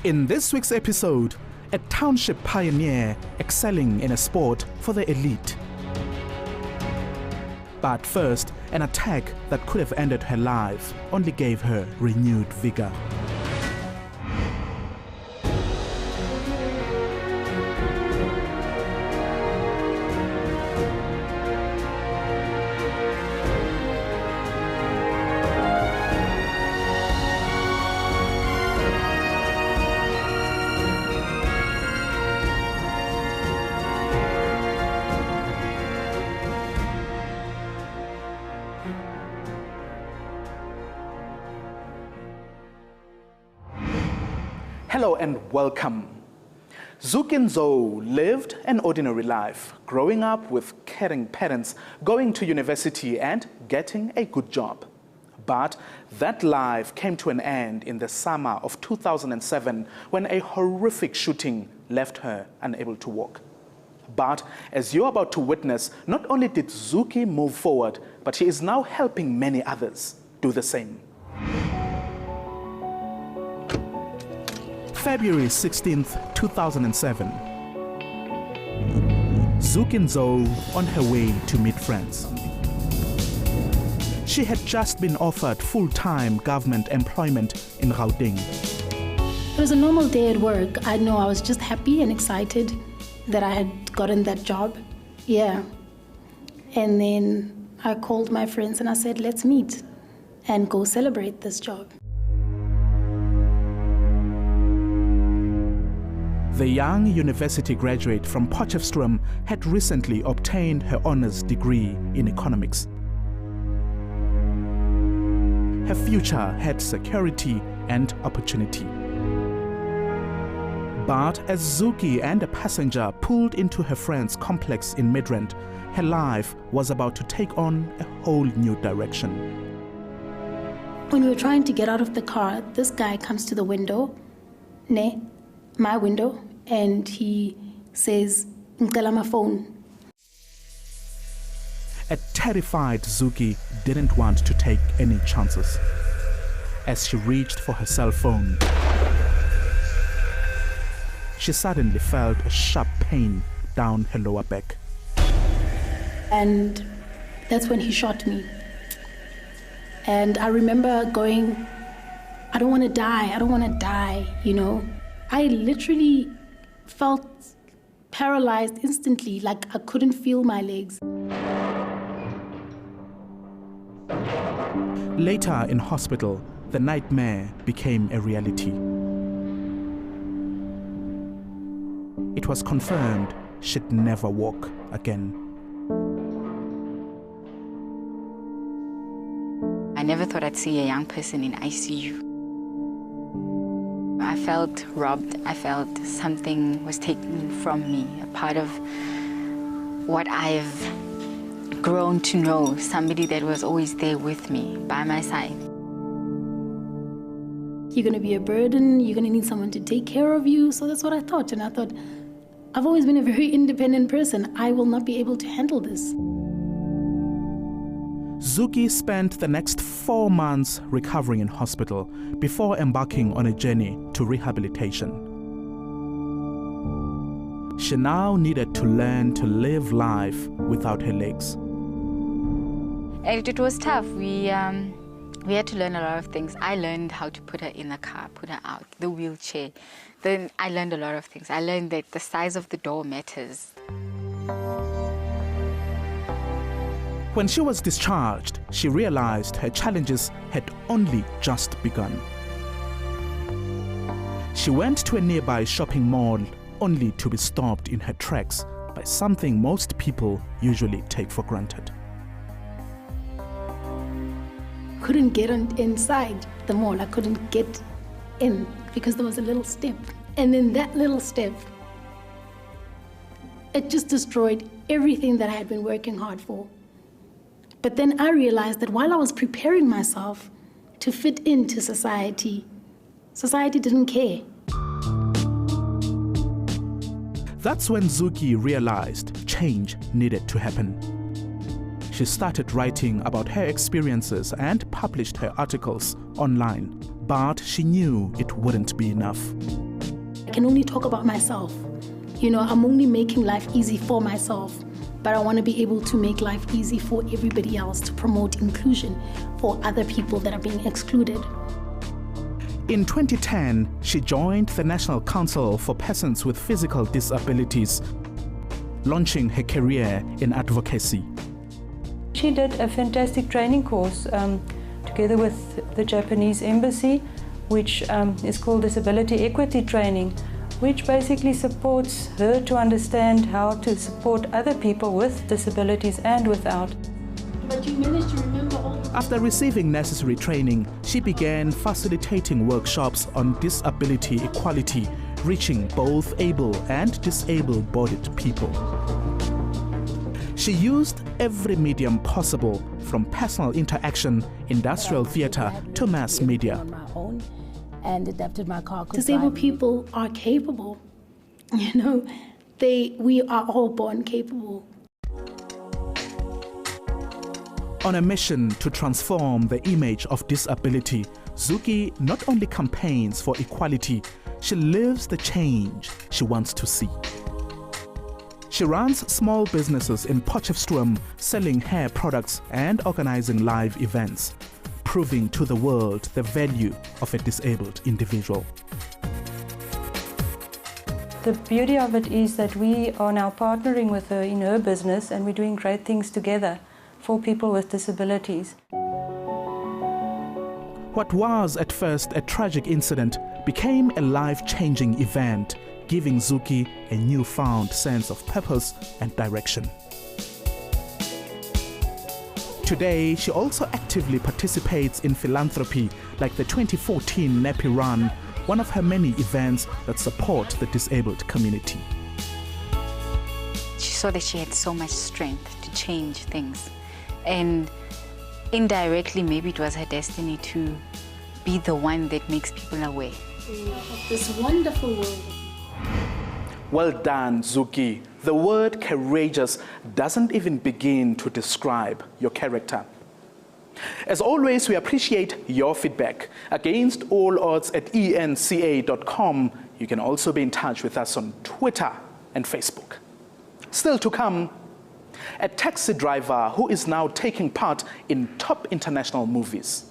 In this week's episode, a township pioneer excelling in a sport for the elite. But first, an attack that could have ended her life only gave her renewed vigor. Hello and welcome. Zuki Nzo lived an ordinary life, growing up with caring parents, going to university and getting a good job. But that life came to an end in the summer of 2007 when a horrific shooting left her unable to walk. But as you're about to witness, not only did Zuki move forward, but she is now helping many others do the same. February 16th, 2007. Zuki Nzo on her way to meet friends. She had just been offered full-time government employment in Gauteng. It was a normal day at work. I know I was just happy and excited that I had gotten that job. Yeah. And then I called my friends and I said, let's meet and go celebrate this job. The young university graduate from Potchefstroom had recently obtained her honors degree in economics. Her future had security and opportunity. But as Zuki and a passenger pulled into her friend's complex in Midrand, her life was about to take on a whole new direction. When we were trying to get out of the car, this guy comes to the window, my window, and he says, "Ngicela my phone." A terrified Zuki didn't want to take any chances. As she reached for her cell phone, she suddenly felt a sharp pain down her lower back. And that's when he shot me. And I remember going, I don't want to die, you know. I literally felt paralyzed instantly, like I couldn't feel my legs. Later in hospital, the nightmare became a reality. It was confirmed she'd never walk again. I never thought I'd see a young person in ICU. I felt robbed. I felt something was taken from me, a part of what I've grown to know, somebody that was always there with me, by my side. You're going to be a burden, you're going to need someone to take care of you. So that's what I thought. And I thought, I've always been a very independent person. I will not be able to handle this. Zuki spent the next 4 months recovering in hospital before embarking on a journey to rehabilitation. She now needed to learn to live life without her legs. It was tough. We had to learn a lot of things. I learned how to put her in the car, put her out, the wheelchair. Then I learned a lot of things. I learned that the size of the door matters. When she was discharged, she realized her challenges had only just begun. She went to a nearby shopping mall only to be stopped in her tracks by something most people usually take for granted. Couldn't get inside the mall. I couldn't get in because there was a little step. And then that little step, it just destroyed everything that I had been working hard for. But then I realized that while I was preparing myself to fit into society, society didn't care. That's when Zuki realized change needed to happen. She started writing about her experiences and published her articles online, but she knew it wouldn't be enough. I can only talk about myself. I'm only making life easy for myself, but I want to be able to make life easy for everybody else, to promote inclusion for other people that are being excluded. In 2010, she joined the National Council for Persons with Physical Disabilities, launching her career in advocacy. She did a fantastic training course together with the Japanese embassy, which is called Disability Equity Training, which basically supports her to understand how to support other people with disabilities and without. But you managed to remember all. After receiving necessary training, she began facilitating workshops on disability equality, reaching both able and disabled-bodied people. She used every medium possible, from personal interaction, industrial theatre, to mass media. And adapted my car. Disabled people are capable. We are all born capable. On a mission to transform the image of disability, Zuki not only campaigns for equality, she lives the change she wants to see. She runs small businesses in Potchefstroom, selling hair products and organizing live events, proving to the world the value of a disabled individual. The beauty of it is that we are now partnering with her in her business, and we're doing great things together for people with disabilities. What was at first a tragic incident became a life-changing event, giving Zuki a newfound sense of purpose and direction. Today, she also actively participates in philanthropy, like the 2014 Nappy Run, one of her many events that support the disabled community. She saw that she had so much strength to change things. And indirectly, maybe it was her destiny to be the one that makes people aware. This wonderful world. Well done, Zuki. The word courageous doesn't even begin to describe your character. As always, we appreciate your feedback. Against all odds at enca.com. You can also be in touch with us on Twitter and Facebook. Still to come, a taxi driver who is now taking part in top international movies.